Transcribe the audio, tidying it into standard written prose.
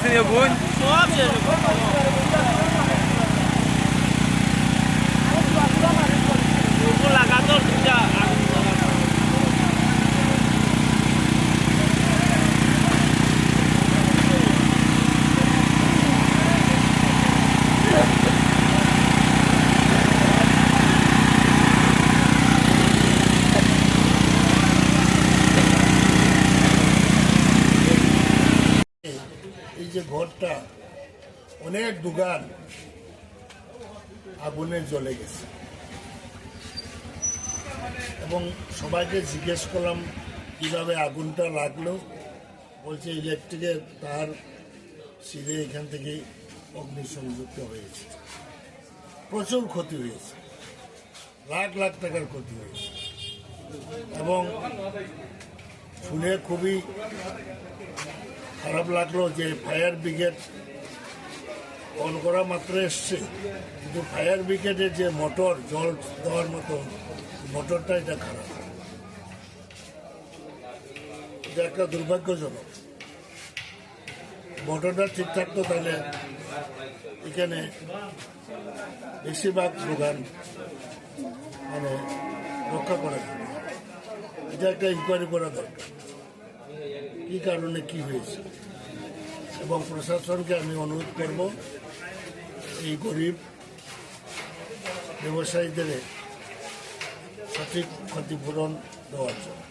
স্থানীয় বোন এই যে ঘরটা অনেক দোকান আগুনে জ্বলে গেছে এবং সবাইকে জিজ্ঞেস করলাম কিভাবে আগুনটা লাগলো। বলছে ইলেকট্রিকের তার সিঁড়ে এখান থেকে অগ্নিসংযুক্ত হয়েছে। প্রচুর ক্ষতি হয়েছে, লাখ লাখ টাকার ক্ষতি হয়েছে এবং শুনে খুবই খারাপ লাগলো যে ফায়ার ব্রিগেড কল করা মাত্র এসছে, কিন্তু ফায়ার ব্রিগেডের যে মোটর জল দেওয়ার মতো মোটরটা এটা খারাপ। এটা একটা দুর্ভাগ্যজনক। মোটরটা ঠিক থাকতো তাহলে এখানে বেশিরভাগ দোকান মানে রক্ষা করা যাবে। এটা একটা ইনকোয়ারি করা দরকার, কি কারণে কি হয়েছে। এবং প্রশাসনকে আমি অনুরোধ করব এই গরিব ব্যবসায়ীদের সঠিক ক্ষতিপূরণ দেওয়ার জন্য।